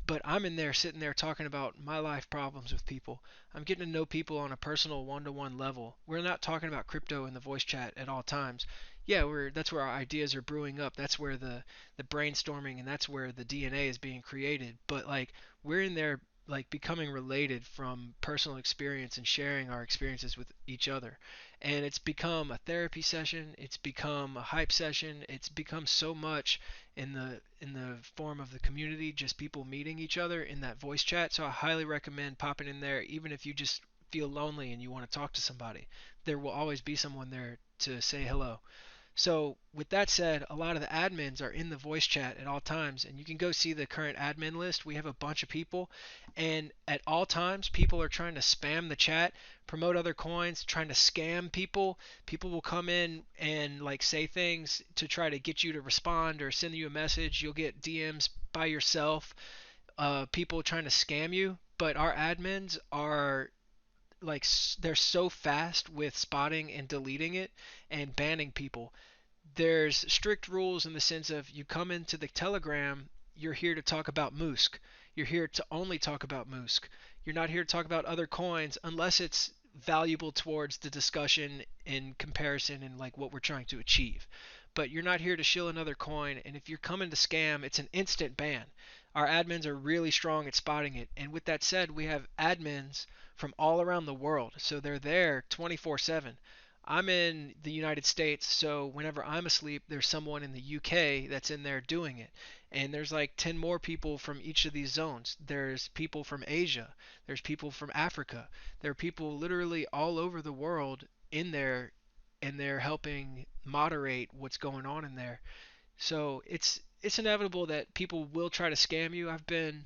But I'm in there sitting there talking about my life problems with people. I'm getting to know people on a personal one-to-one level. We're not talking about crypto in the voice chat at all times. Yeah, that's where our ideas are brewing up. That's where the brainstorming and that's where the DNA is being created. But like we're in there like becoming related from personal experience and sharing our experiences with each other. And it's become a therapy session, it's become a hype session, it's become so much in the form of the community, just people meeting each other in that voice chat. So I highly recommend popping in there, even if you just feel lonely and you want to talk to somebody. There will always be someone there to say hello. So with that said, a lot of the admins are in the voice chat at all times, and you can go see the current admin list. We have a bunch of people, and at all times, people are trying to spam the chat, promote other coins, trying to scam people. People will come in and like say things to try to get you to respond or send you a message. You'll get DMs by yourself, people trying to scam you. But our admins are like they're so fast with spotting and deleting it and banning people. There's strict rules in the sense of you come into the Telegram, you're here to talk about Moosk. You're here to only talk about Moosk. You're not here to talk about other coins unless it's valuable towards the discussion in comparison and like what we're trying to achieve. But you're not here to shill another coin, and if you're coming to scam, it's an instant ban. Our admins are really strong at spotting it. And with that said, we have admins from all around the world. So they're there 24/7. I'm in the United States, so whenever I'm asleep, there's someone in the UK that's in there doing it. And there's like 10 more people from each of these zones. There's people from Asia, there's people from Africa. There are people literally all over the world in there, and they're helping moderate what's going on in there. So it's inevitable that people will try to scam you. I've been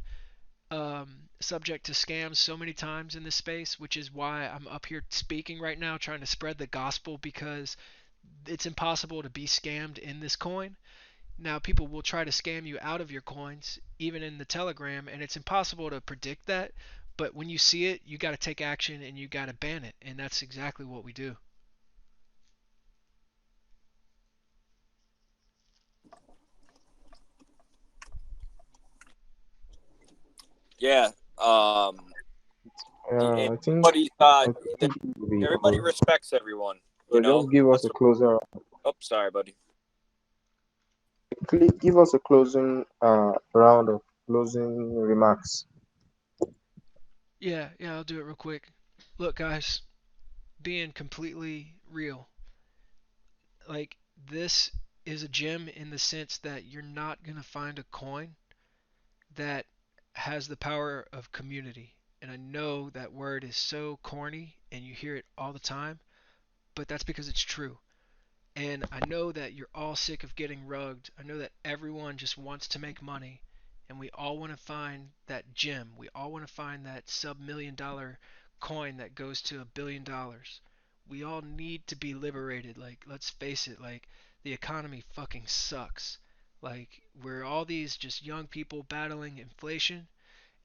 subject to scams so many times in this space, which is why I'm up here speaking right now, trying to spread the gospel because it's impossible to be scammed in this coin. Now, people will try to scam you out of your coins, even in the Telegram, and it's impossible to predict that. But when you see it, you got to take action and you got to ban it, and that's exactly what we do.
Yeah.
Yeah, I think
Everybody,
I think it will be
everybody
close.
respects everyone.
So just give us
That's
a closer.
oh, sorry, buddy.
Give us a closing round of closing remarks.
Yeah, I'll do it real quick. Look, guys, being completely real, like this is a gem in the sense that you're not going to find a coin that has the power of community. And I know that word is so corny and you hear it all the time, but that's because it's true. And I know that you're all sick of getting rugged. I know that everyone just wants to make money. And we all want to find that gem. We all want to find that sub-$1 million coin that goes to $1 billion. We all need to be liberated. Like, let's face it, like, the economy fucking sucks. Like, we're all these just young people battling inflation,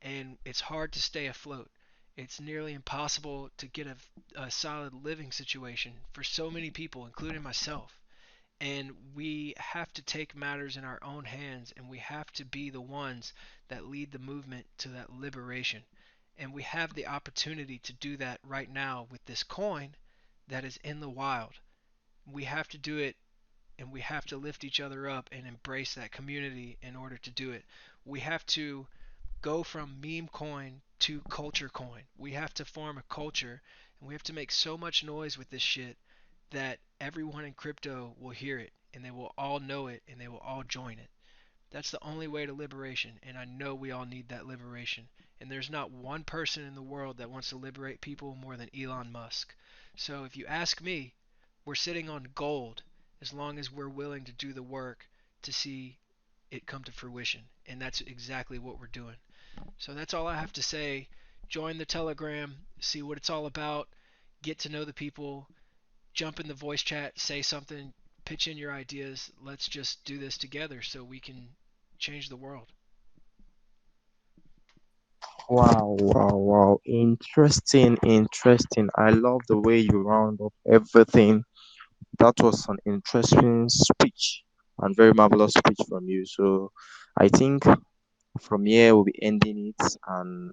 and it's hard to stay afloat. It's nearly impossible to get a solid living situation for so many people, including myself. And we have to take matters in our own hands, and we have to be the ones that lead the movement to that liberation. And we have the opportunity to do that right now with this coin that is in the wild. We have to do it, and we have to lift each other up and embrace that community in order to do it. We have to go from meme coin to culture coin. We have to form a culture, and we have to make so much noise with this shit that everyone in crypto will hear it and they will all know it and they will all join it. That's the only way to liberation, and I know we all need that liberation. And there's not one person in the world that wants to liberate people more than Elon Musk. So if you ask me, we're sitting on gold as long as we're willing to do the work to see it come to fruition. And that's exactly what we're doing. So that's all I have to say. Join the Telegram, see what it's all about, get to know the people, jump in the voice chat, say something, pitch in your ideas. Let's just do this together so we can change the world.
Wow, wow, wow. Interesting, interesting. I love the way you round up everything. That was an interesting speech and very marvelous speech from you. So I think from here we'll be ending it, and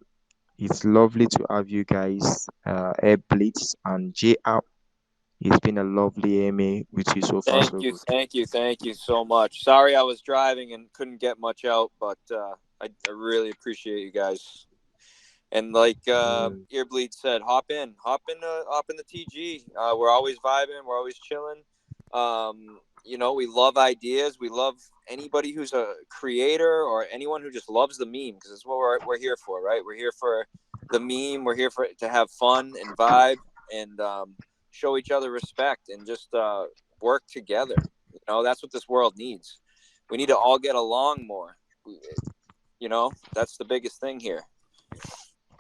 it's lovely to have you guys, Air Blitz and JR. It's been a lovely AMA with you so far,
Thank
so
you,
good.
thank you, thank you so much. Sorry I was driving and couldn't get much out, but I really appreciate you guys. And like
Mm,
Earbleed said, hop in the TG. We're always vibing, we're always chilling. You know, we love ideas. We love anybody who's a creator or anyone who just loves the meme, because it's what we're here for, right? We're here for the meme. We're here to have fun and vibe and show each other respect and just work together. You know, that's what this world needs. We need to all get along more. You know, that's the biggest thing here.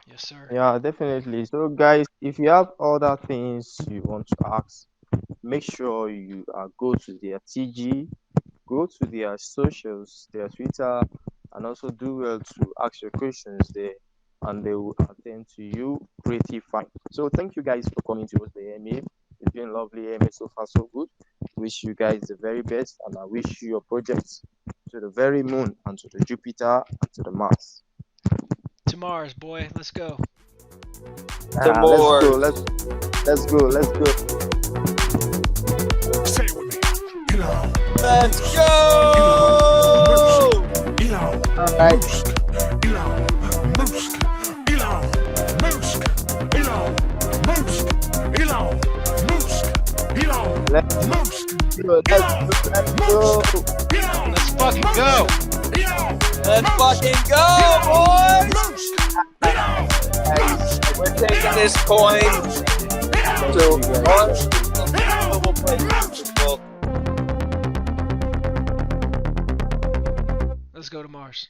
Yes, sir.
yeah, definitely. So, guys, if you have other things you want to ask, make sure you go to their TG, go to their socials, their Twitter, and also do well to ask your questions there, and they will attend to you pretty fine. So, thank you guys for coming to us the AMA. It's been lovely AMA so far, so good. Wish you guys the very best, and I wish you your projects to the very moon and to the Jupiter and to the Mars.
To Mars, boy. Let's go.
To
Let's go,
more.
let's go, let's go.
Say it with me. Elon.
Let's go!
Elon
All right.
Moosk. Elon Moosk. Elon Moosk. Elon Moosk. Elon Moosk. Elon
Let's
Moosk.
go, let's
Elon
go, let's
Moosk.
go.
Elon
Let's fucking go.
Elon
Let's
Moosk.
fucking go,
Elon
boys!
Moosk. Elon Moosk.
We're taking this coin
Thank
to
you guys.
unbelievable places.
Let's go to Mars.